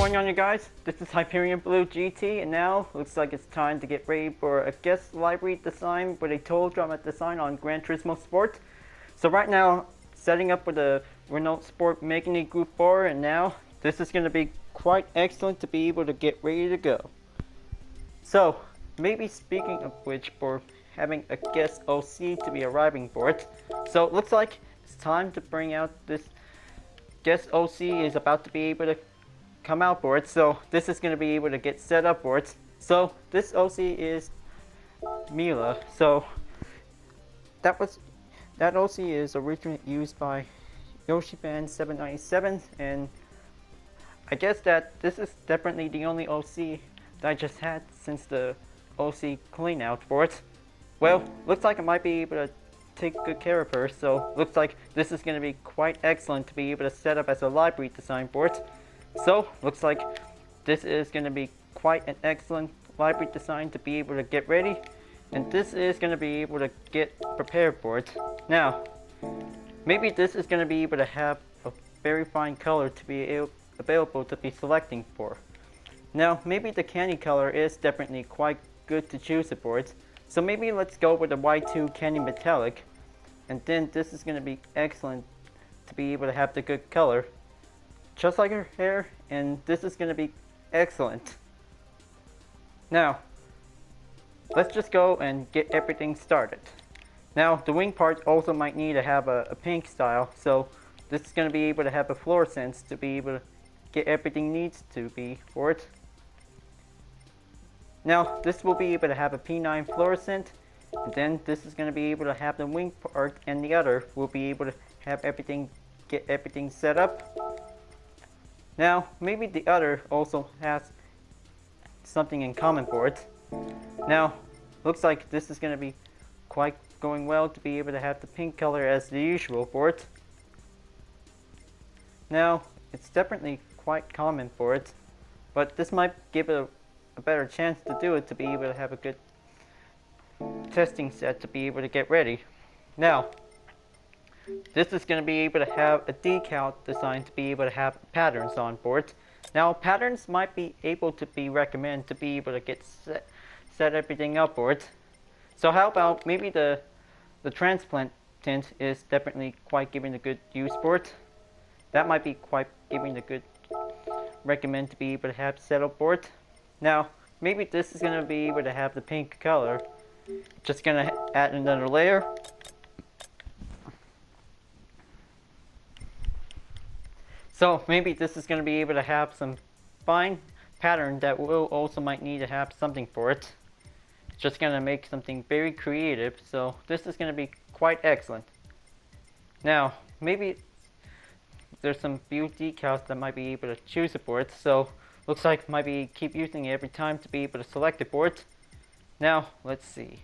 going on, you guys? This is Hyperion-Blue-GT, and now looks like it's time to get ready for a guest library design with a total drama design on Gran Turismo Sport. So right now, setting up with the Renault Sport Megane Gr.4, and now this is going to be quite excellent to be able to get ready to go. So, maybe speaking of which, for having a guest OC to be arriving for it. So it looks like it's time to bring out this guest OC is about to be able to come out for it, so this is going to be able to get set up for it. So this OC is Mila. So that OC is originally used by Yoshiban797, and I guess that this is definitely the only OC that I just had since the OC clean out for it. Well, looks like I might be able to take good care of her, so looks like this is going to be quite excellent to be able to set up as a library design for it. So, looks like this is going to be quite an excellent library design to be able to get ready, and this is going to be able to get prepared for it. Now, maybe this is going to be able to have a very fine color to be available to be selecting for. Now, maybe the candy color is definitely quite good to choose it for it, so maybe let's go with the Y2 Candy Metallic, and then this is going to be excellent to be able to have the good color, just like her hair, and this is going to be excellent. Now, let's just go and get everything started. Now, the wing part also might need to have a pink style, so this is going to be able to have a fluorescence to be able to get everything needs to be for it. Now, this will be able to have a P9 fluorescent, and then this is going to be able to have the wing part, and the other will be able to have everything, get everything set up. Now, maybe the other also has something in common for it. Now, looks like this is going to be quite going well to be able to have the pink color as the usual for it. Now, it's definitely quite common for it, but this might give it a better chance to do it to be able to have a good testing set to be able to get ready. Now, this is going to be able to have a decal design to be able to have patterns on for it. Now, patterns might be able to be recommended to be able to get set everything up for it. So how about maybe the transplant tint is definitely quite giving a good use for it. That might be quite giving a good recommend to be able to have set up for it. Now, maybe this is going to be able to have the pink color. Just going to add another layer. So maybe this is going to be able to have some fine pattern that will also might need to have something for it. It's just going to make something very creative, so this is going to be quite excellent. Now, maybe there's some few decals that might be able to choose it for it, so looks like might be keep using it every time to be able to select it for it. Now, let's see.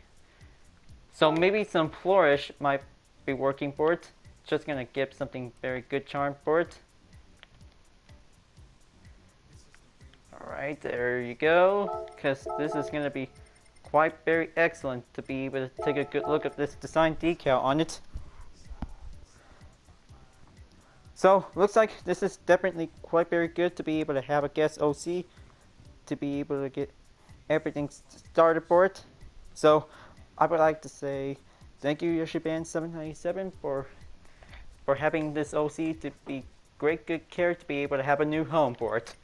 So maybe some flourish might be working for it. Just going to give something very good charm for it. Alright, there you go, because this is going to be quite very excellent to be able to take a good look at this design decal on it. So, looks like this is definitely quite very good to be able to have a guest OC to be able to get everything started for it. So, I would like to say thank you Yoshiban797 for having this OC to be great good care to be able to have a new home for it.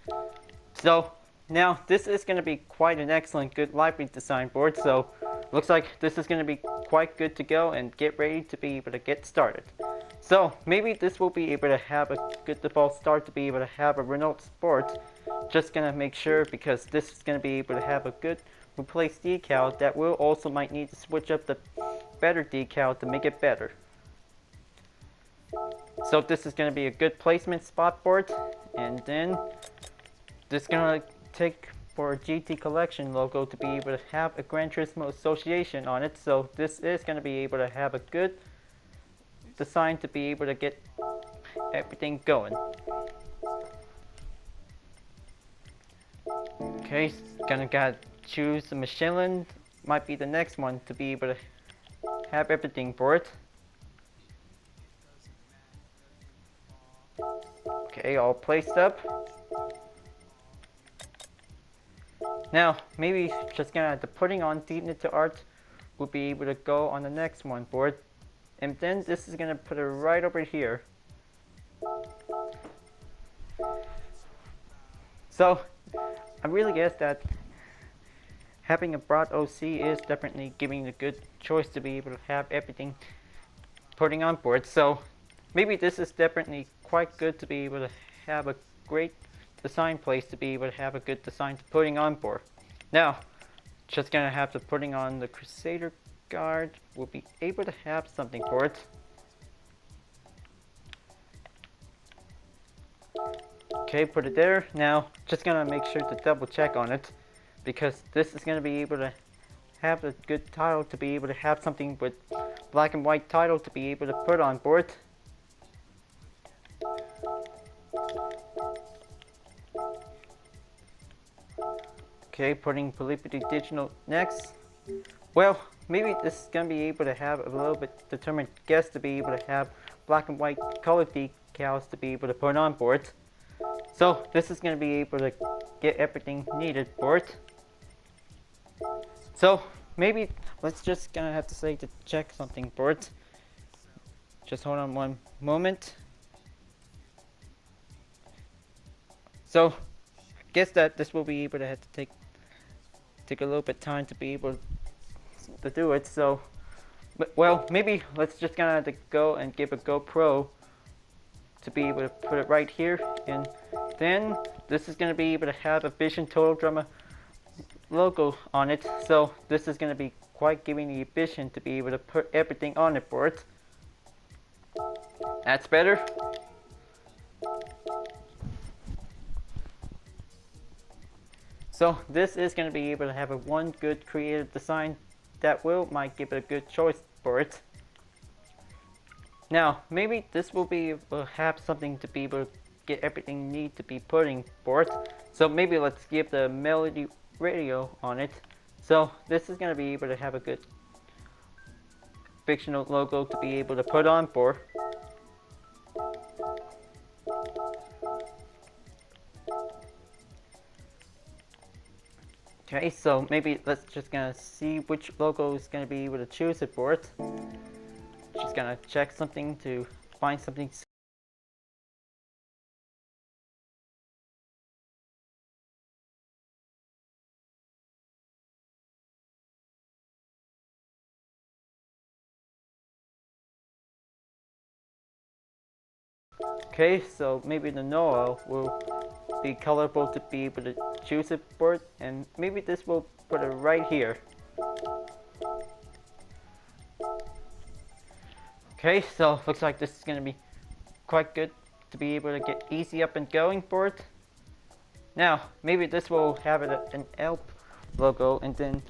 So, now this is going to be quite an excellent good library design for it, so looks like this is going to be quite good to go and get ready to be able to get started. So, maybe this will be able to have a good default start to be able to have a Renault Sport. Just going to make sure, because this is going to be able to have a good replace decal that will also might need to switch up the better decal to make it better. So this is going to be a good placement spot for it, and then this is going to take for a GT Collection logo to be able to have a Gran Turismo association on it, so this is going to be able to have a good design to be able to get everything going. Okay, gotta choose the Michelin, might be the next one to be able to have everything for it. Okay, all placed up. Now, maybe just gonna the putting on deepen it to art will be able to go on the next one board. And then this is gonna put it right over here. So, I really guess that having a broad OC is definitely giving a good choice to be able to have everything putting on board. So, maybe this is definitely quite good to be able to have a great design place to be able to have a good design to putting on board. Now, just gonna have to putting on the Crusader Guard. We'll be able to have something for it. Okay, put it there. Now, just gonna make sure to double check on it, because this is gonna be able to have a good title to be able to have something with black and white title to be able to put on board. Okay, putting Polypity Digital next. Well, maybe this is gonna be able to have a little bit determined guess to be able to have black and white color decals to be able to put on board. So this is gonna be able to get everything needed for it. So maybe let's just gonna have to say to check something for it. Just hold on one moment. So I guess that this will be able to have to take a little bit time to be able to do it. So, well, maybe let's just gonna have to go and give a GoPro to be able to put it right here, and then this is gonna be able to have a Vision Total Drama logo on it. So this is gonna be quite giving the vision to be able to put everything on it for it. That's better. So this is going to be able to have a one good creative design that might give it a good choice for it. Now maybe this will have something to be able to get everything need to be putting for it. So maybe let's give the melody radio on it. So this is going to be able to have a good fictional logo to be able to put on for. Okay, so maybe let's just gonna see which logo is gonna be able to choose it for it. Just gonna check something to find something. Okay, so maybe the Noah will be colorful to be able to choose it for it, and maybe this will put it right here. Okay, so looks like this is going to be quite good to be able to get easy up and going for it. Now, maybe this will have an ELP logo, and then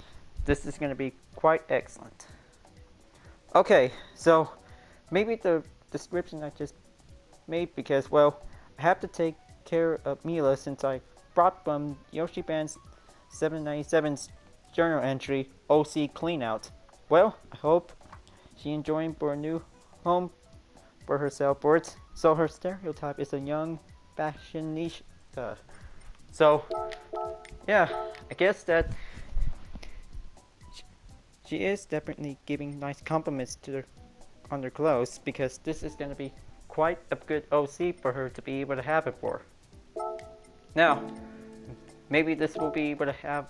this is going to be quite excellent. Okay, so maybe the description I just made, because, well, I have to take care of Mila since I brought from Yoshi Band's 797's journal entry OC Cleanout. Well, I hope she enjoying for a new home for herself for it. So her stereotype is a young fashionista. So yeah, I guess that she is definitely giving nice compliments to her on her clothes, because this is going to be quite a good OC for her to be able to have it for. Now, maybe this will be able to have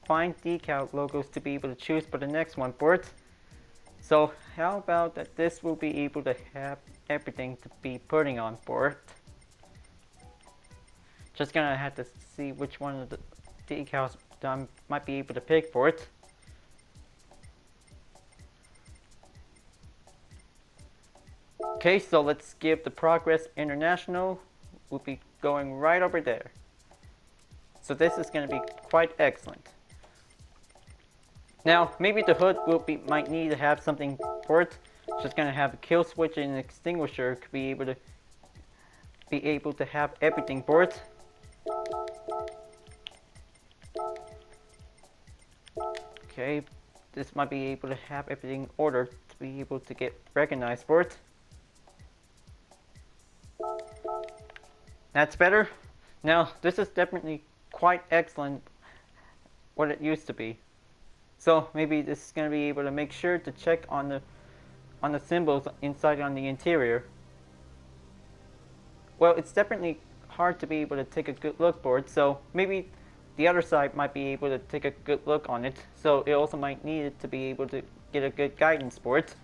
fine decal logos to be able to choose for the next one for it. So how about that this will be able to have everything to be putting on for it. Just gonna have to see which one of the decals that I might be able to pick for it. Okay, so let's give the Progress International. We'll be going right over there. So this is going to be quite excellent. Now, maybe the hood might need to have something for it. Just going to have a kill switch and an extinguisher to be able to have everything for it. Okay, this might be able to have everything ordered to be able to get recognized for it. That's better. Now, this is definitely quite quite excellent what it used to be. So maybe this is going to be able to make sure to check on the symbols inside on the interior. Well, it's definitely hard to be able to take a good look for it, so maybe the other side might be able to take a good look on it, so it also might need it to be able to get a good guidance for it.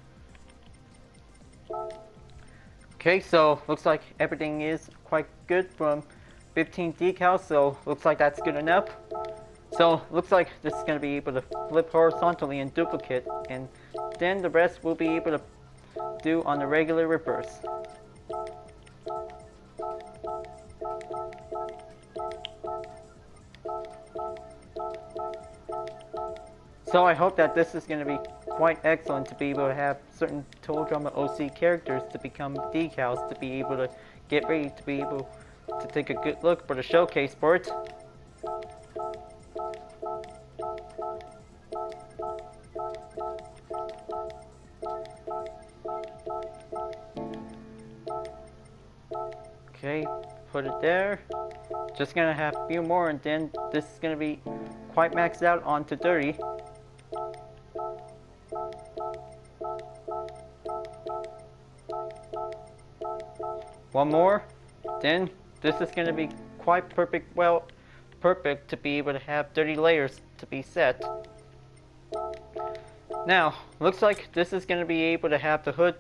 Okay, so looks like everything is quite good from 15 decals, so looks like that's good enough. So looks like this is going to be able to flip horizontally in duplicate, and then the rest we'll be able to do on the regular reverse. So I hope that this is going to be quite excellent to be able to have certain Total Drama OC characters to become decals, to be able to get ready to be able to take a good look for the showcase for it. Okay, put it there. Just gonna have a few more, and then this is gonna be quite maxed out onto 30. One more, then this is gonna be quite perfect. Well, perfect to be able to have 30 layers to be set. Now, looks like this is gonna be able to have the hood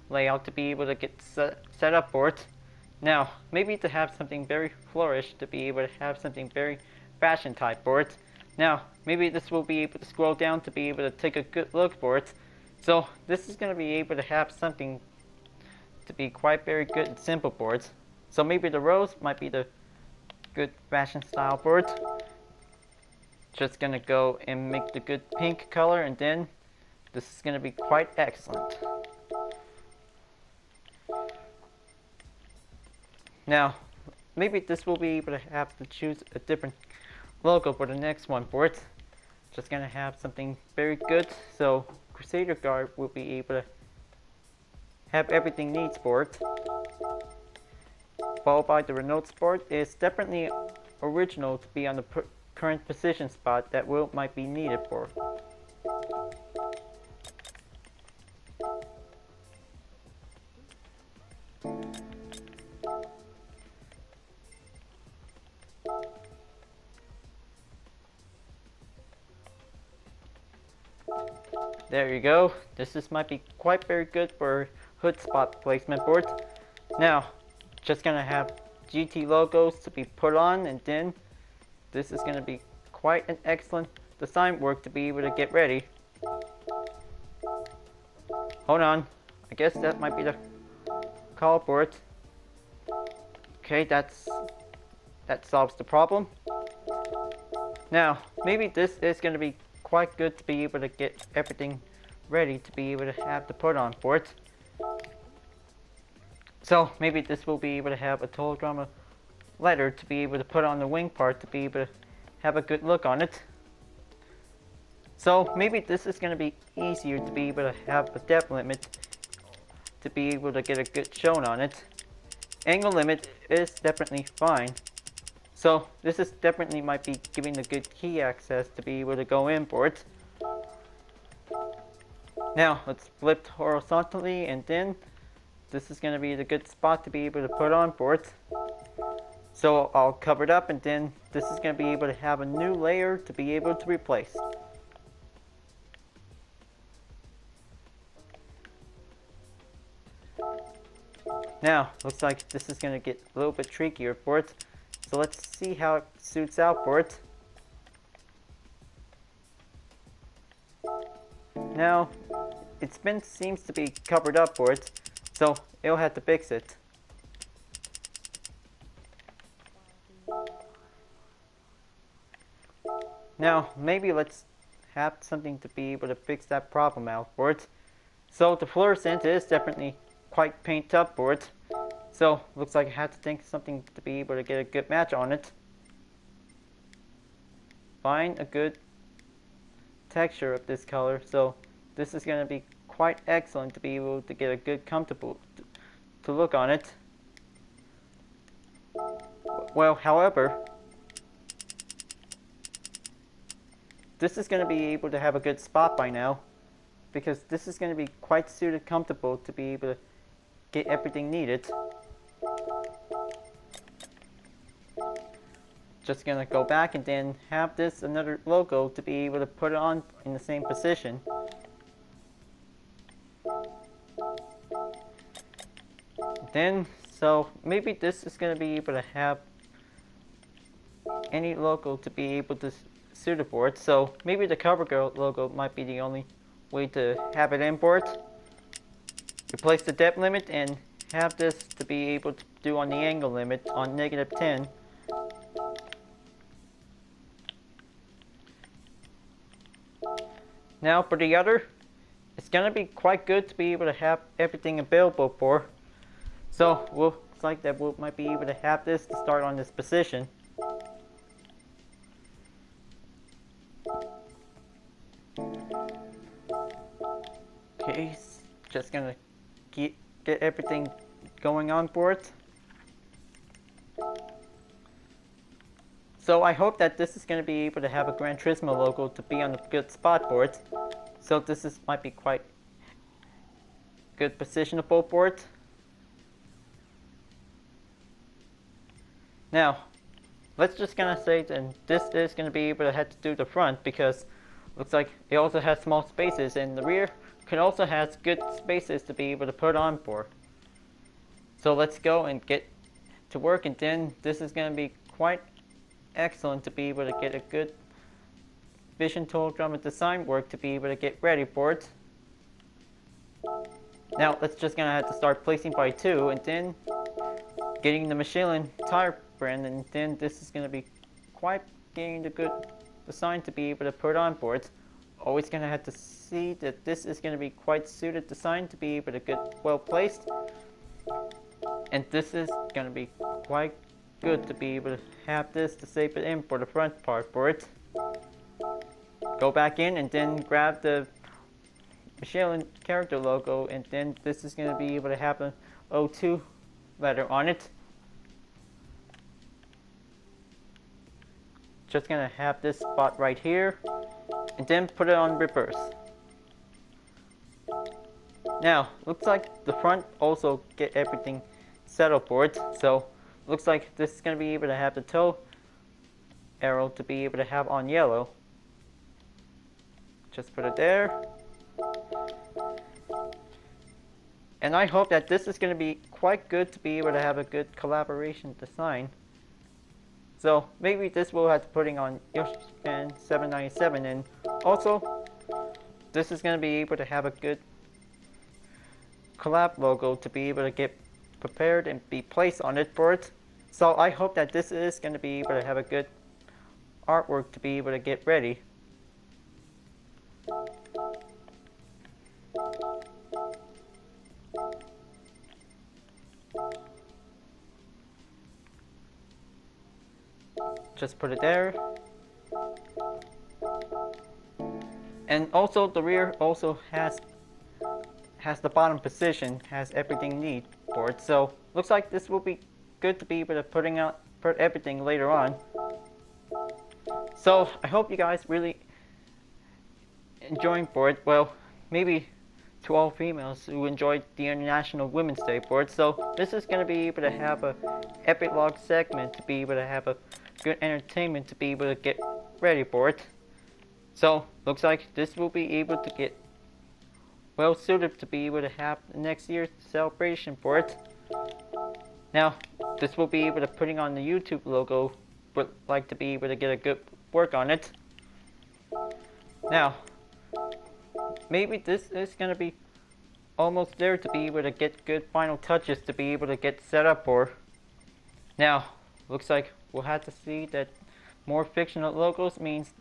layout to be able to get set up for it. Now, maybe to have something very flourish, to be able to have something very fashion type for it. Now, maybe this will be able to scroll down to be able to take a good look for it. So, this is going to be able to have something to be quite very good and simple for it. So maybe the rose might be the good fashion style for it. Just going to go and make the good pink color, and then this is going to be quite excellent. Now, maybe this will be able to have to choose a different logo for the next one for it. Just gonna have something very good, so Crusader Guard will be able to have everything needs for it. Followed by the Renault Sport is definitely original to be on the current position spot that might be needed for. There you go. This might be quite very good for hood spot placement for it. Now, just gonna have GT logos to be put on, and then this is gonna be quite an excellent design work to be able to get ready. Hold on, I guess that might be the call for it. Okay, that solves the problem. Now, maybe this is gonna be quite good to be able to get everything ready to be able to have to put on for it. So maybe this will be able to have a Total Drama letter to be able to put on the wing part to be able to have a good look on it. So maybe this is going to be easier to be able to have a depth limit to be able to get a good shone on it. Angle limit is definitely fine. So this is definitely might be giving the good key access to be able to go in for it. Now let's flip horizontally, and then this is going to be the good spot to be able to put on for it. So I'll cover it up, and then this is going to be able to have a new layer to be able to replace. Now looks like this is going to get a little bit trickier for it. So let's see how it suits out for it. Now, seems to be covered up for it, so it'll have to fix it. Now, maybe let's have something to be able to fix that problem out for it. So the fluorescent is definitely quite paint up for it. So, looks like I have to think something to be able to get a good match on it. Find a good texture of this color. So, this is going to be quite excellent to be able to get a good comfortable to look on it. Well, however, this is going to be able to have a good spot by now, because this is going to be quite suited comfortable to be able to get everything needed. Just gonna go back and then have this another logo to be able to put it on in the same position. Then, so maybe this is gonna be able to have any logo to be able to suit it for it. So maybe the CoverGirl logo might be the only way to have it import. Replace the depth limit and have this to be able to do on the angle limit on -10. Now for the other, it's gonna be quite good to be able to have everything available for. So looks like that we might be able to have this to start on this position. Okay, just gonna get everything going on for it. So I hope that this is going to be able to have a Gran Turismo logo to be on a good spot for it. So this might be quite good positionable for it. Now, let's just gonna say that this is going to be able to have to do the front, because looks like it also has small spaces, and the rear can also has good spaces to be able to put on for. So let's go and get to work, and then this is going to be quite excellent to be able to get a good vision tool drum and design work to be able to get ready for it. Now let's just gonna have to start placing by 2 and then getting the Michelin tire brand, and then this is gonna be quite getting the good design to be able to put on for it. Always gonna have to see that this is gonna be quite suited design to be able to get well placed, and this is gonna be quite good to be able to have this to save it in for the front part for it. Go back in and then grab the Michelin character logo, and then this is going to be able to have an O2 letter on it. Just going to have this spot right here, and then put it on reverse. Now, looks like the front also get everything settled for it, so looks like this is going to be able to have the toe arrow to be able to have on yellow. Just put it there. And I hope that this is going to be quite good to be able to have a good collaboration design. So maybe this will have to putting on Yoshi-Fan 797, and also this is going to be able to have a good collab logo to be able to get prepared and be placed on it for it. So I hope that this is going to be able to have a good artwork to be able to get ready. Just put it there. And also the rear also has the bottom position, has everything neat for it. So looks like this will be good to be able to put everything later on. So I hope you guys really enjoying for it. Well, maybe to all females who enjoyed the International Women's Day for it. So this is going to be able to have a epilogue segment to be able to have a good entertainment to be able to get ready for it. So looks like this will be able to get well suited to be able to have next year's celebration for it. Now this will be able to putting on the YouTube logo, but like to be able to get a good work on it. Now maybe this is going to be almost there to be able to get good final touches to be able to get set up for. Now looks like we'll have to see that more fictional logos means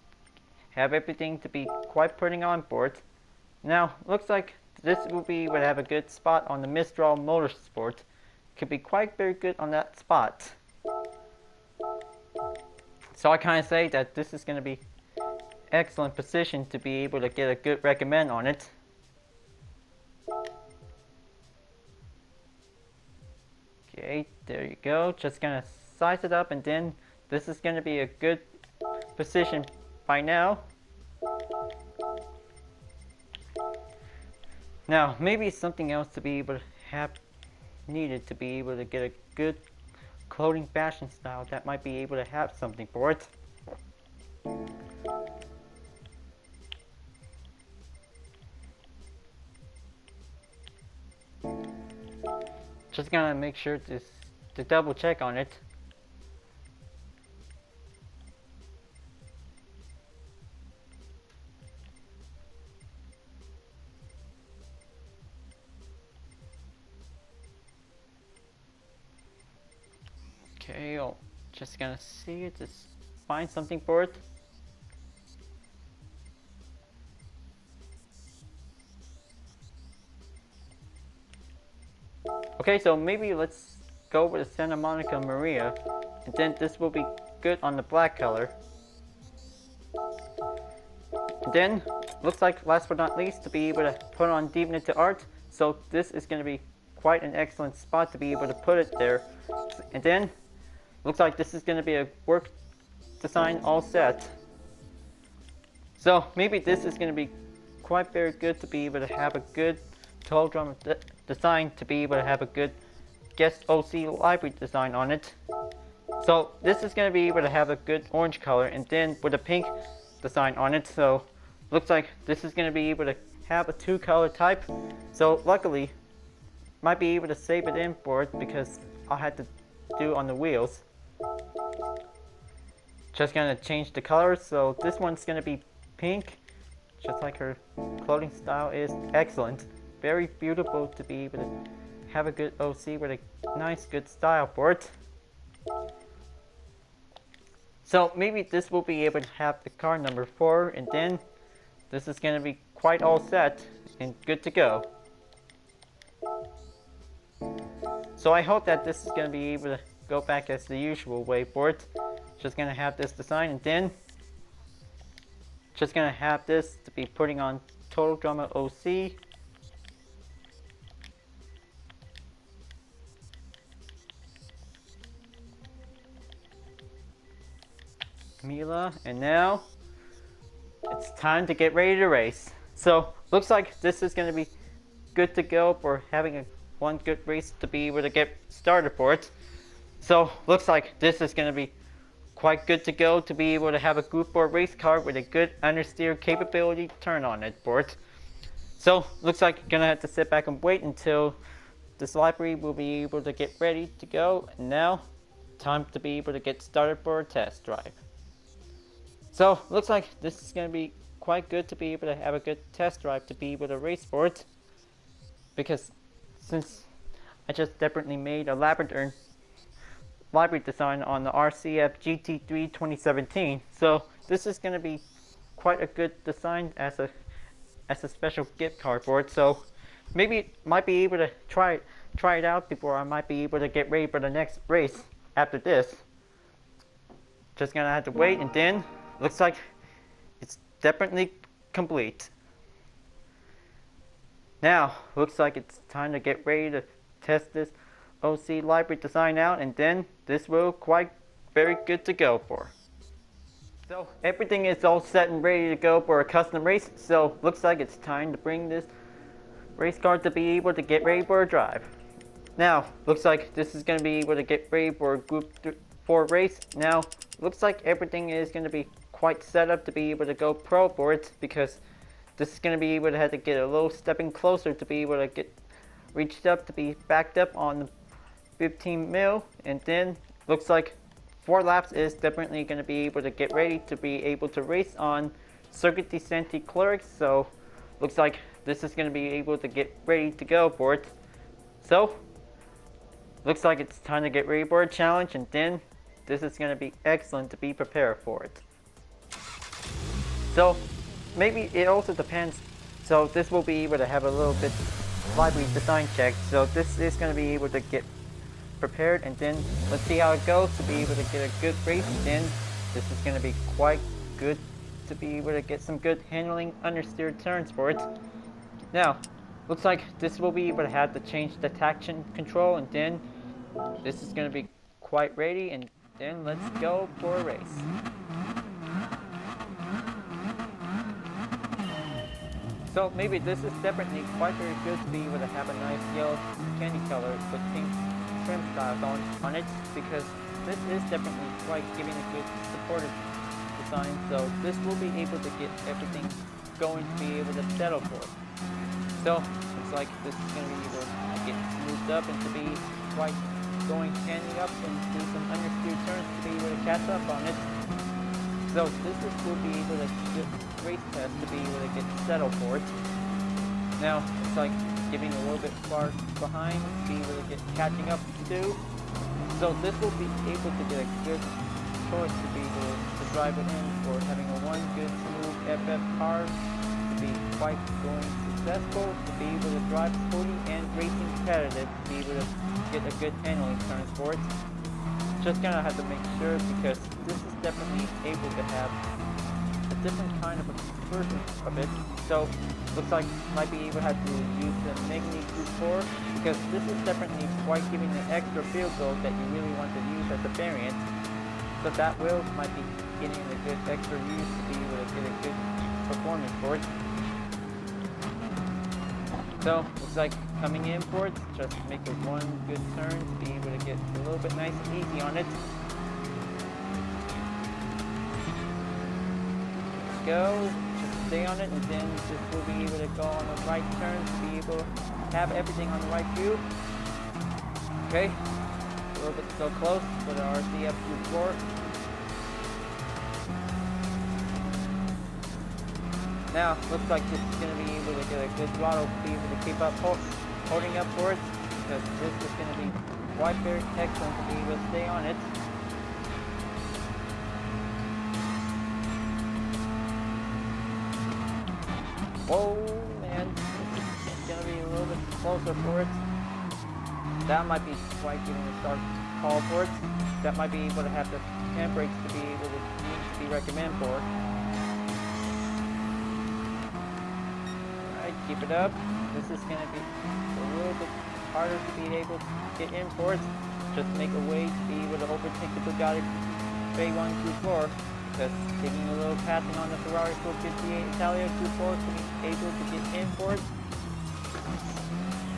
have everything to be quite putting on for it. Now looks like this will be able to have a good spot on the Mistral Motorsport. Could be quite very good on that spot. So I kind of say that this is going to be excellent position to be able to get a good recommend on it. Okay, there you go. Just gonna size it up, and then this is gonna be a good position by now. Now, maybe something else to be able to have needed to be able to get a good clothing fashion style that might be able to have something for it. Just gonna make sure to double check on it. Okay, just gonna see it, just find something for it. Okay, so maybe let's go with the Santa Monica Maria, and then this will be good on the black color. And then, looks like last but not least, to be able to put on Deeping Into Art, so this is going to be quite an excellent spot to be able to put it there. And then, looks like this is going to be a work design all set. So maybe this is going to be quite very good to be able to have a good total drum design, to be able to have a good guest OC library design on it. So this is going to be able to have a good orange color and then with a pink design on it. So looks like this is going to be able to have a 2-color type. So luckily might be able to save it in for it because I'll have to do on the wheels. Just gonna change the colors, so this one's gonna be pink, just like her clothing style is excellent. Very beautiful to be able to have a good OC with a nice good style for it. So maybe this will be able to have the car number 4, and then this is gonna be quite all set and good to go. So I hope that this is gonna be able to go back as the usual way for it. Just gonna have this design and then just gonna have this to be putting on Total Drama OC. Mila, and now it's time to get ready to race. So looks like this is gonna be good to go for having one good race to be able to get started for it. So looks like this is gonna be quite good to go to be able to have a Group 4 race car with a good understeer capability turn on it for it. So looks like you're gonna have to sit back and wait until this library will be able to get ready to go. And now, time to be able to get started for a test drive. So looks like this is gonna be quite good to be able to have a good test drive to be able to race for it. Because since I just definitely made a library design on the RCF GT3 2017, so this is going to be quite a good design as a special gift card for it. So maybe might be able to try it out before I might be able to get ready for the next race after this. Just gonna have to wait, and then looks like it's definitely complete. Now looks like it's time to get ready to test this OC library design out, and then this will quite very good to go for. So everything is all set and ready to go for a custom race. So looks like it's time to bring this race car to be able to get ready for a drive. Now looks like this is going to be able to get ready for a Group 4 race. Now looks like everything is going to be quite set up to be able to go pro for it, because this is going to be able to have to get a little stepping closer to be able to get reached up to be backed up on the 15 mil, and then looks like 4 laps is definitely going to be able to get ready to be able to race on Circuit de Santi Cleric. So looks like this is going to be able to get ready to go for it. So looks like it's time to get ready for a challenge, and then this is going to be excellent to be prepared for it. So maybe it also depends. So this will be able to have a little bit library design check. So this is going to be able to get prepared, and then let's see how it goes to be able to get a good race. And then this is going to be quite good to be able to get some good handling understeer turns for it. Now looks like this will be able to have to change the traction control, and then this is going to be quite ready, and then let's go for a race. So maybe this is definitely quite very good to be able to have a nice yellow candy color with pink trim styles on it, because this is definitely quite giving a good supportive design. So this will be able to get everything going to be able to settle for it. So looks like this is going to be able to get moved up and to be quite going standing up and do some understeer turns to be able to catch up on it. So this will be able to get race test to be able to get settled for it. Now it's like giving a little bit far behind to be able to get catching up to do. So this will be able to get a good choice to be able to drive it in for having a one good smooth FF car to be quite going successful, to be able to drive sporty and racing competitive, to be able to get a good handling turns for it. Just gonna have to make sure, because this is definitely able to have a different kind of a version of it. So looks like might be able to have to use the Megane Gr.4, because this is definitely quite giving an extra field goal that you really want to use as a variant. So that might be getting a good extra use to be able to get a good performance for it. So looks like coming in for it, just make a one good turn to be able to get a little bit nice and easy on it. Let's go, just stay on it, and then this will be able to go on the right turn to be able to have everything on the right view. Okay, a little bit so close for the RCF Gr.4. Now, looks like this is going to be able to get a good throttle to be able to keep up holding up for it, because this is going to be quite very excellent to be able to stay on it. Whoa, man, it's going to be a little bit closer for it. That might be quite giving a start call for it. That might be able to have the handbrakes to be able to be recommended for it. Keep it up. This is going to be a little bit harder to be able to get in for it. Just make a way to be able to overtake the Bugatti Veyron Gr.4, because taking a little passing on the Ferrari 458 Italia Gr.4 to be able to get in for it.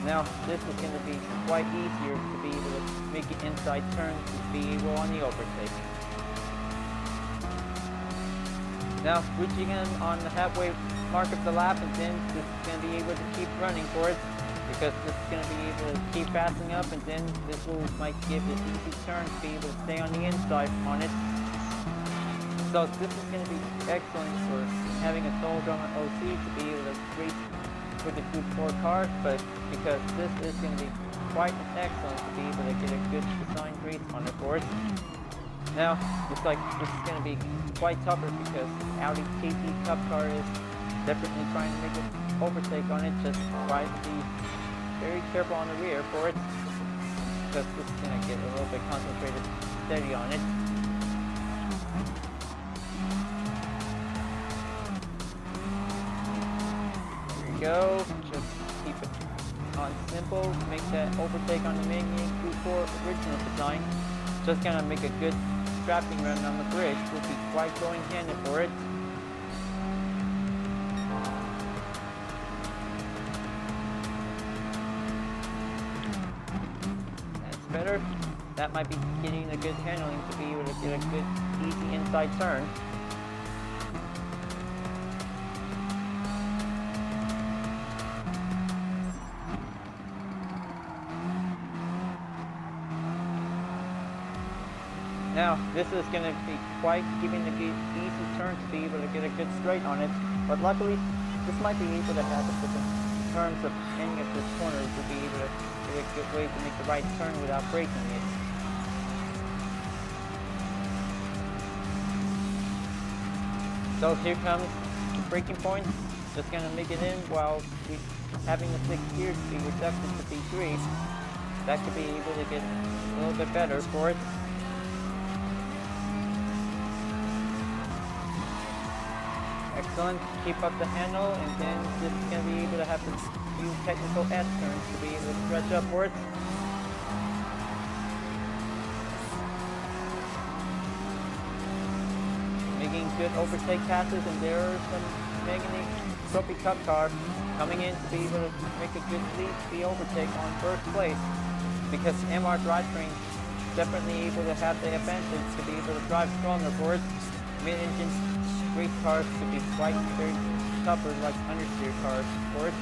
Now this is going to be quite easier to be able to make an inside turn to be able on the overtake. Now reaching in on the halfway mark of the lap, and then this is going to be able to keep running for it, because this is going to be able to keep passing up, and then this might give this easy turn to be able to stay on the inside on it. So this is going to be excellent for having a sole drummer OC to be able to race with the Gr.4 car, but because this is going to be quite excellent to be able to get a good designed race on it for it. Now, looks like this is going to be quite tougher, because Audi TT Cup car is definitely trying to make an overtake on it. Just try to be very careful on the rear for it, because this is going to get a little bit concentrated steady on it. There you go. Just keep it on simple. Make that overtake on the Megane Gr.4 original design. Just going to make a good strapping run on the bridge. Will be quite going handed for it. Better. That might be getting a good handling to be able to get a good easy inside turn. Now this is going to be quite giving a good easy turn to be able to get a good straight on it, but luckily this might be able to have it in terms of any of this corner to be able to get a good way to make the right turn without breaking it. So here comes the braking point. Just gonna make it in while we having the 6 gears be reducted to B3. That could be able to get a little bit better for it. Excellent. Keep up the handle, and then this is going to be able to have to use technical S turns to be able to stretch upwards. Making good overtake passes, and there are some Megane Trophy Cup car coming in to be able to make a good lead to the overtake on first place, because MR drivetrain definitely able to have the advantage to be able to drive stronger for it. Mid-engine race cars could be quite very tougher like understeer cars for it.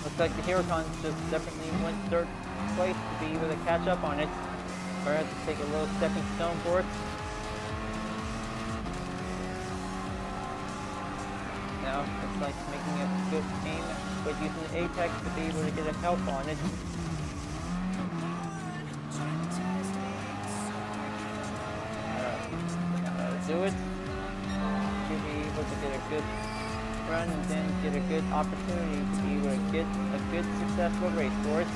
Looks like the Huracan just definitely went third place to be able to catch up on it. Or have to take a little stepping stone for it. Now it's like making a good aim, but using the apex to be able to get a help on it. Do it. Should be able to get a good run and then get a good opportunity to be able to get a good successful race for it.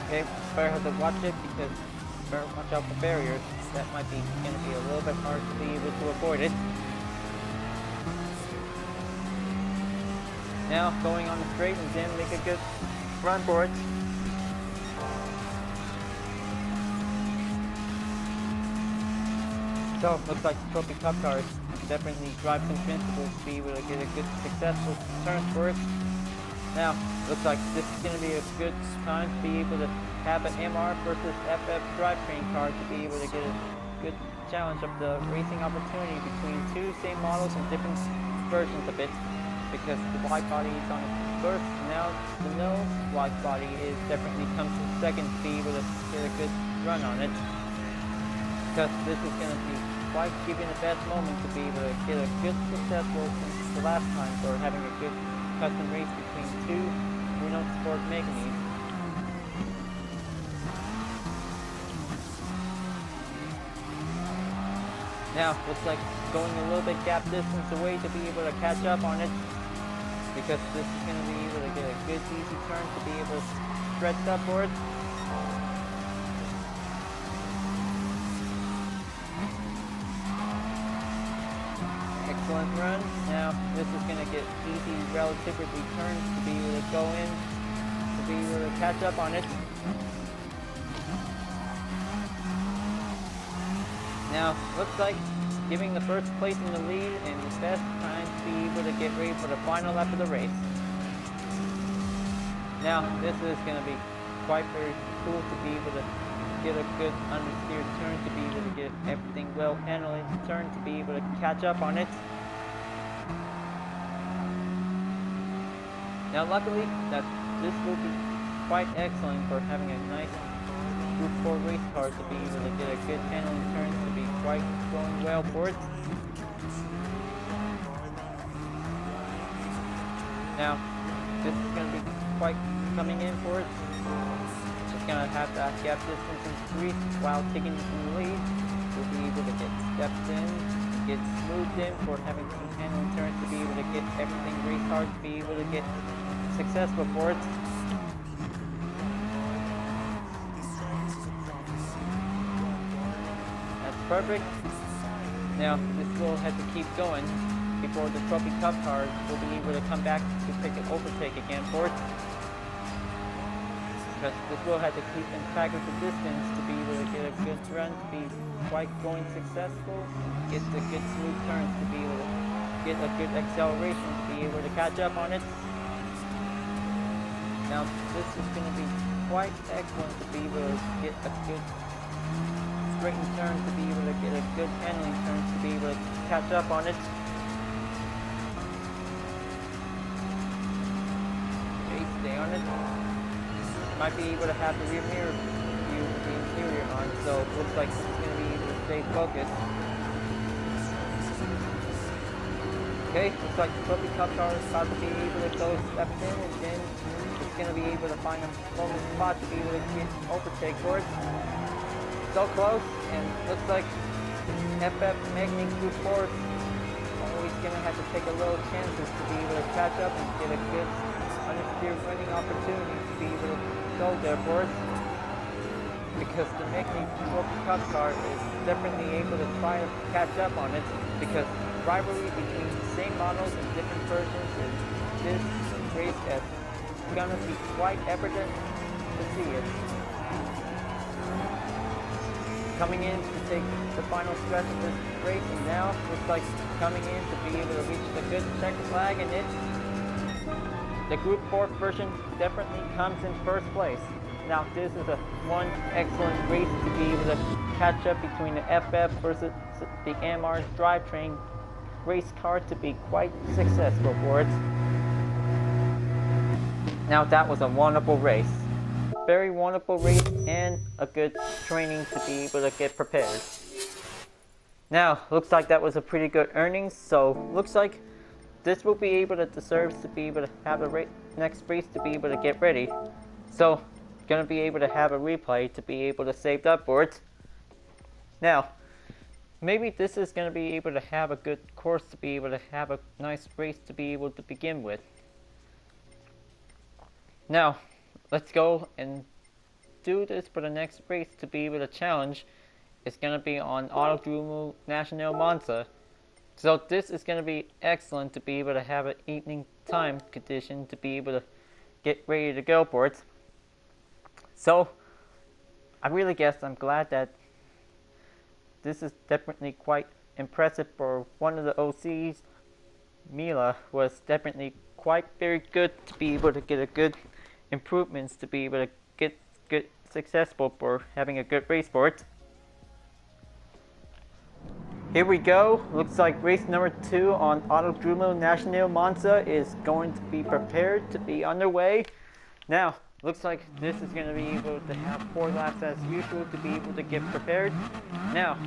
Okay, better have to watch it because better watch out for barriers. That might be going to be a little bit hard to be able to avoid it. Now going on the straight and then make a good run for it. So looks like the Trophy Cup cars definitely drive some principles to be able to get a good successful turn for it. Now looks like this is going to be a good time to be able to have an MR versus FF drivetrain car to be able to get a good challenge of the racing opportunity between two same models and different versions of it, because the wide body is on first. Now the nose wide body is definitely comes in second to be able to get a good run on it, because this is going to be quite giving the best moment to be able to get a good successful since the last time for having a good custom race between two Renault Sport Megane. Now looks like going a little bit gap distance away to be able to catch up on it, because this is going to be able to get a good easy turn to be able to stretch up for it. Excellent run. Now this is going to get easy relatively turns to be able to go in, to be able to catch up on it. Now looks like giving the first place in the lead and the best time to be able to get ready for the final lap of the race. Now this is going to be quite very cool to be able to get a good understeer turn, to be able to get everything well handled in the turn, to be able to catch up on it. Now luckily that this will be quite excellent for having a nice Group 4 race car to be able to get a good handling turn, to be quite going well for it. Now this is going to be quite coming in for it. It's going to have that gap distance increased while taking the lead. We'll be able to get stepped in, get smoothed in for having some handling turns, to be able to get everything race hard, to be able to get successful for it. That's perfect. Now this will have to keep going before the Trophy Cup cars will be able to come back to pick an overtake again for it. Because this will have to keep in track of the distance to be able to get a good run, to be quite going successful, get the good smooth turns, to be able to get a good acceleration, to be able to catch up on it. Now this is going to be quite excellent to be able to get a good straightened turn, to be able to get a good handling turn, to be able to catch up on it. Okay, stay on it. Might be able to have the rear mirror view of the interior on, so it looks like it's going to be able to stay focused. Okay, looks like the Trophy Cup car is about to be able to go step in, and then it's going to be able to find a moment spot to be able to get overtake for it. So close, and looks like FF Megane Gr.4 always going to have to take a little chances to be able to catch up and get a good understeer winning opportunity to be able to go there for it, because the Megane Trophy Cup car is definitely able to try to catch up on it, because rivalry between the same models and different versions in this race is gonna be quite evident to see it. coming in to take the final stretch of this race, and now looks like coming in to be able to reach the good checkered flag, and the Group 4 version definitely comes in first place. Now this is one excellent race to be able to catch up between the FF versus the MR drivetrain race car to be quite successful for it. Now that was a wonderful race. Very wonderful race and a good training to be able to get prepared. Now, looks like that was a pretty good earnings, so looks like this will be able to deserve to be able to have a next race to be able to get ready. So, gonna be able to have a replay to be able to save up for it. Now, maybe this is gonna be able to have a good course to be able to have a nice race to be able to begin with. Now, let's go and do this for the next race to be able to challenge. It's going to be on Autodromo Nacional Monza. So this is going to be excellent to be able to have an evening time condition to be able to get ready to go for it. So, I really guess I'm glad that this is definitely quite impressive for one of the OCs. Mila was definitely quite very good to be able to get a good improvements to be able to get good successful for having a good race for it. Here we go. Looks like race number 2 on Autodromo Nacional Monza is going to be prepared to be underway. Now, looks like this is going to be able to have 4 laps as usual to be able to get prepared. Now,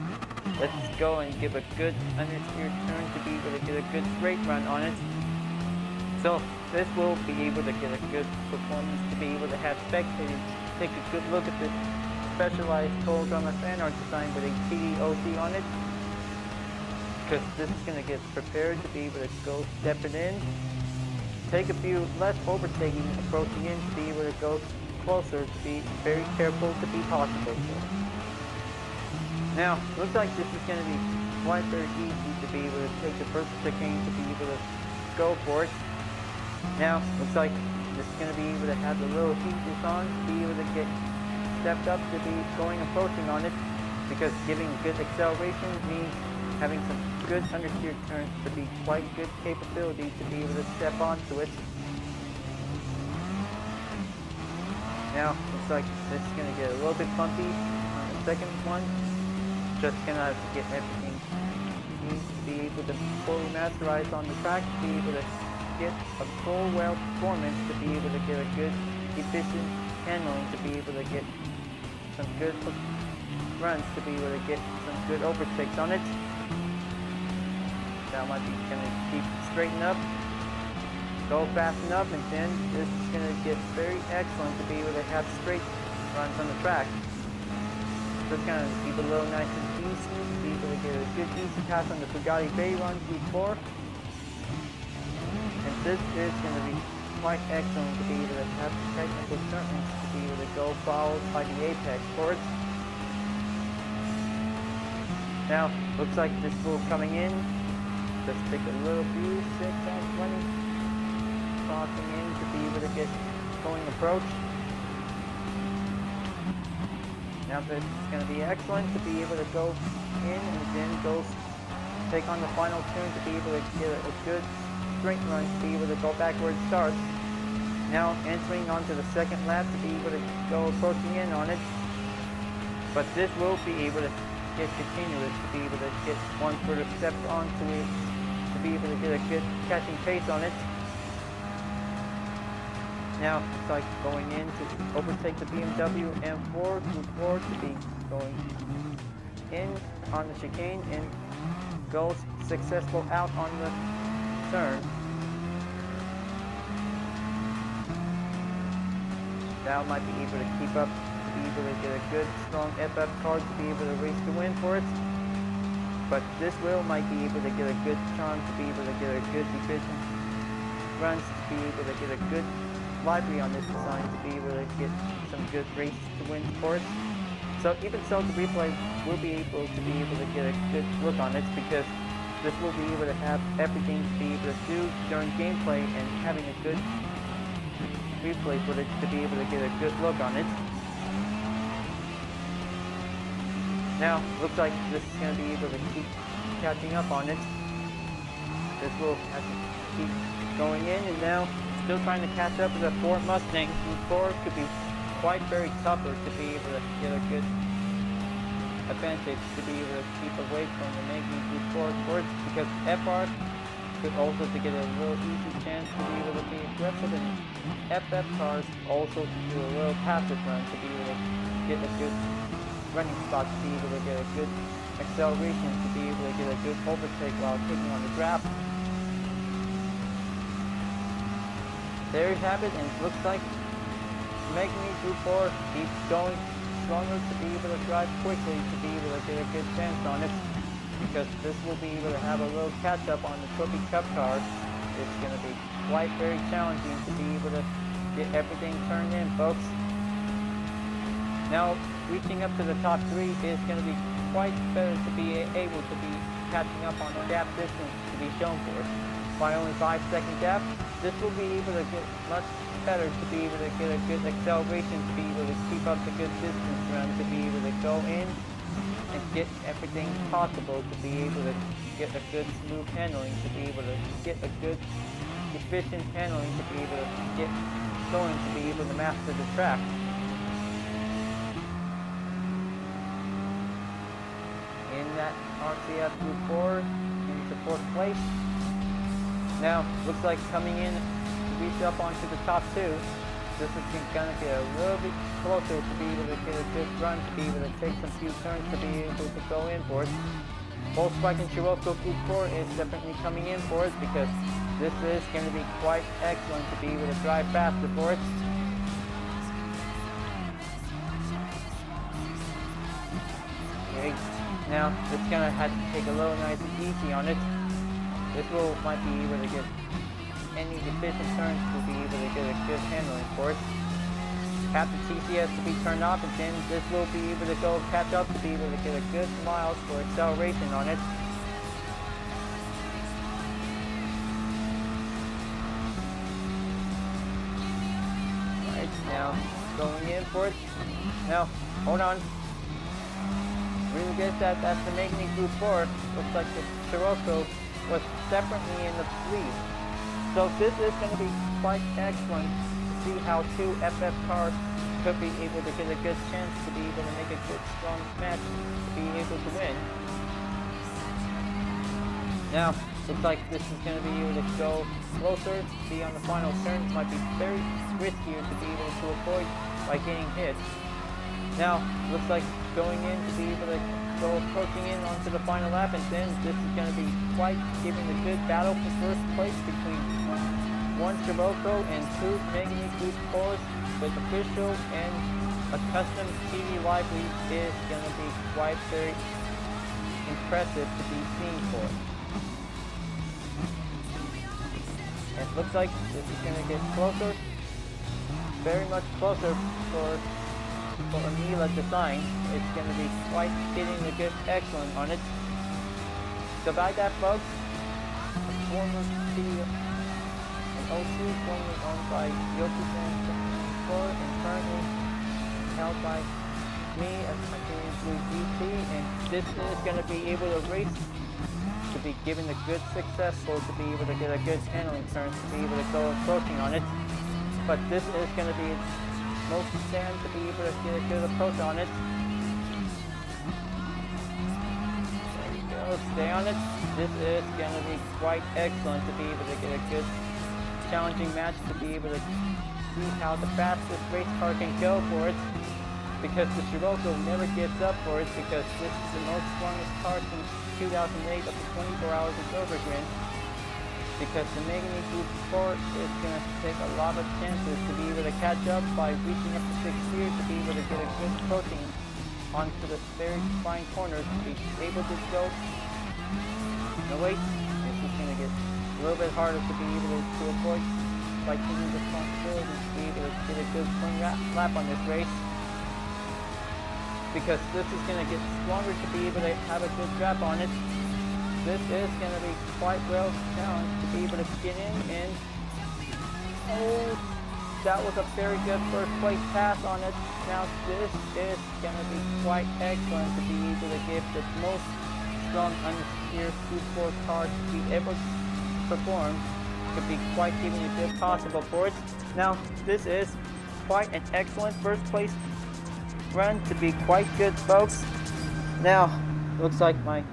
let's go and give a good understeer turn to be able to get a good straight run on it. So this will be able to get a good performance to be able to have spectators take a good look at this specialized toll drummer Fanart design with a TDOC on it. Because this is going to get prepared to be able to go step it in. Take a few less overtaking approaching in to be able to go closer to be very careful to be possible. Now, looks like this is going to be quite very easy to be able to take the first chicane to be able to go for it. Now, looks like this is going to be able to have the little heat is on, be able to get stepped up to be going approaching on it, because giving good acceleration means having some good understeer turns to be quite good capability to be able to step onto it. Now, looks like this is going to get a little bit bumpy on the second one. Just going to have to get everything needs to be able to fully masterize on the track to be able to get a full well performance to be able to get a good efficient handling to be able to get some good runs to be able to get some good overtakes on it. Now might be gonna keep straighten up, go fast enough, and then this is gonna get very excellent to be able to have straight runs on the track. Just gonna keep a little nice and easy, be able to get a good easy pass on the Bugatti Veyron Gr.4. And this is going to be quite excellent to be able to have the technical turns to be able to go followed by the apex for it. Now, looks like this will coming in. Just take a little few 6 and 20. Crossing in to be able to get going approach. Now this is going to be excellent to be able to go in and then go take on the final turn to be able to get a good straight run to be able to go back where it starts. Now entering onto the second lap to be able to go approaching in on it. But this will be able to get continuous to be able to get one further step onto it to be able to get a good catching pace on it. Now it's like going in to overtake the BMW M4 Gr.4 to be going in on the chicane and goes successful out on the turn. Now might be able to keep up to be able to get a good strong FF card to be able to race to win for it. But this will might be able to get a good charm to be able to get a good efficient runs to be able to get a good livery on this design to be able to get some good race to win for it. So even so, the replay will be able to get a good look on it, because this will be able to have everything to be able to do during gameplay and having a good replay footage to be able to get a good look on it. Now, looks like this is going to be able to keep catching up on it. This will have to keep going in, and now still trying to catch up with the Ford Mustang. Group 4 could be quite very tougher to be able to get a good advantage to be able to keep away from the Megane Gr.4 sports, because FR could also to get a little easy chance to be able to be aggressive, and FF cars also to do a little passive run to be able to get a good running spot, to be able to get a good acceleration, to be able to get a good overtake while taking on the draft. There you have it, and it looks like Megane Gr.4 keeps going stronger to be able to drive quickly, to be able to get a good chance on it, because this will be able to have a little catch up on the Trophy Cup car. It's going to be quite very challenging to be able to get everything turned in, folks. Now, reaching up to the top 3 is going to be quite better to be able to be catching up on the gap distance to be shown for us. By only 5-second gap, this will be able to get much better to be able to get a good acceleration, to be able to keep up the good distance run, to be able to go in and get everything possible, to be able to get a good smooth handling, to be able to get a good efficient handling, to be able to get going, to be able to master the track. In that RCF Group 4 into 4th place. Now, looks like coming in to reach up onto the top 2. This is going to get a little bit closer to be able to get a good run, to be able to take some few turns, to be able to go in for it. Volkswagen Scirocco Group 4 is definitely coming in for it, because this is going to be quite excellent to be able to drive faster for it. Okay, now it's going to have to take a little nice and easy on it. This might be able to get any efficient turns to be able to get a good handling for it. Have the TCS to be turned off, and then this will be able to go catch up to be able to get a good miles for acceleration on it. Right, now going in for it. Now, hold on. Really good that that's the Megane Gr.4. Looks like the Scirocco was separately in the lead. So this is going to be quite excellent to see how 2 FF cars could be able to get a good chance to be able to make a good strong match to be able to win. Now, looks like this is going to be able to go closer, to be on the final turn. It might be very riskier to be able to avoid by getting hit. Now, looks like going in to be able to go approaching in onto the final lap, and then this is going to be quite giving a good battle for first place between 1 Scirocco and 2 Megane Gr.4s, with official and a custom TV livery is going to be quite very impressive to be seen for. It looks like this is going to get closer, very much closer for a Mila design. It's going to be quite hitting the good excellent on it. So by that, folks, a former CEO, an OC formerly owned by Yoki-san and currently held by me as Hyperion-Blue-GT, and this is going to be able to race, to be given a good successful, to be able to get a good handling turn, to be able to go approaching on it. But this is going to be most stand to be able to get a good approach on it. There you go, stay on it. This is going to be quite excellent to be able to get a good challenging match, to be able to see how the fastest race car can go for it, because the Scirocco never gives up for it, because this is the most strongest car since 2008 up to 24 hours in Nürburgring. Because the Megane Gr.4 is going to take a lot of chances to be able to catch up by reaching up to 6th gear, to be able to get a good approaching onto the very fine corners, to be able to go. No wait, this is going to get a little bit harder to be able to avoid by taking responsibility to be able to get a good clean lap on this race. Because this is going to get stronger to be able to have a good grab on it. This is going to be quite well challenged to be able to get in, and that was a very good first place pass on it. Now this is going to be quite excellent to be able to give the most strong understeer Q4 car to be able to perform. Could be quite giving a good possible for it. Now this is quite an excellent first place run to be quite good, folks. Now looks like my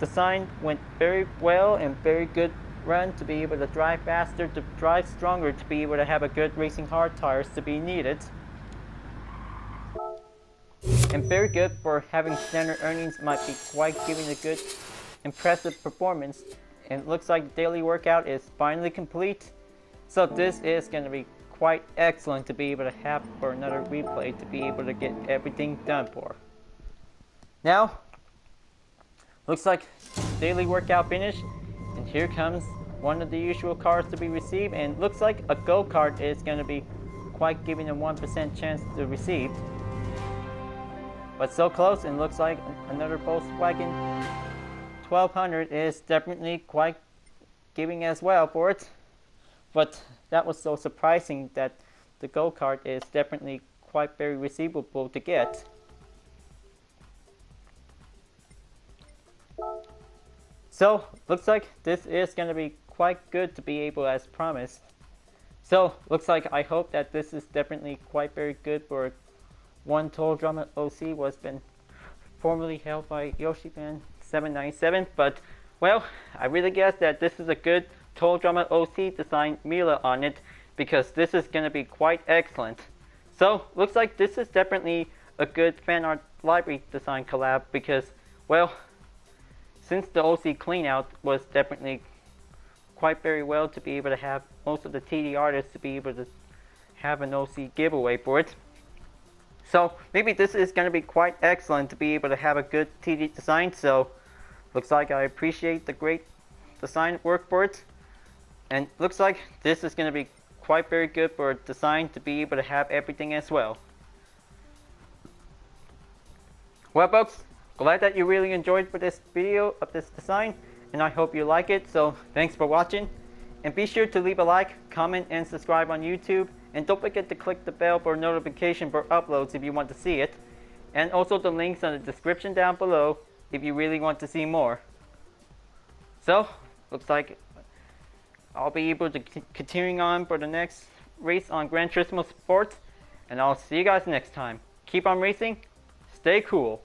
design went very well and very good run to be able to drive faster, to drive stronger, to be able to have a good racing hard tires to be needed. And very good for having standard earnings, might be quite giving a good impressive performance. And it looks like the daily workout is finally complete. So this is going to be quite excellent to be able to have for another replay to be able to get everything done for. Now, looks like daily workout finished. And here comes one of the usual cars to be received, and looks like a go-kart is going to be quite giving a 1% chance to receive. But so close, and looks like another Volkswagen 1200 is definitely quite giving as well for it. But that was so surprising that the go-kart is definitely quite very receivable to get. So, looks like this is going to be quite good to be able as promised. So, looks like I hope that this is definitely quite very good for one Total Drama OC was been formerly held by YoshiFan797. But, well, I really guess that this is a good Total Drama OC design Mila on it, because this is going to be quite excellent. So, looks like this is definitely a good Fanart Livery design collab, because, well, since the OC cleanout was definitely quite very well to be able to have most of the TD artists to be able to have an OC giveaway for it. So maybe this is going to be quite excellent to be able to have a good TD design. So looks like I appreciate the great design work for it. And looks like this is going to be quite very good for a design to be able to have everything as well. Well, folks, glad that you really enjoyed for this video of this design, and I hope you like it. So thanks for watching, and be sure to leave a like, comment, and subscribe on YouTube, and don't forget to click the bell for notification for uploads if you want to see it, and also the links in the description down below if you really want to see more. So looks like I'll be able to continuing on for the next race on Gran Turismo Sport, and I'll see you guys next time. Keep on racing, stay cool.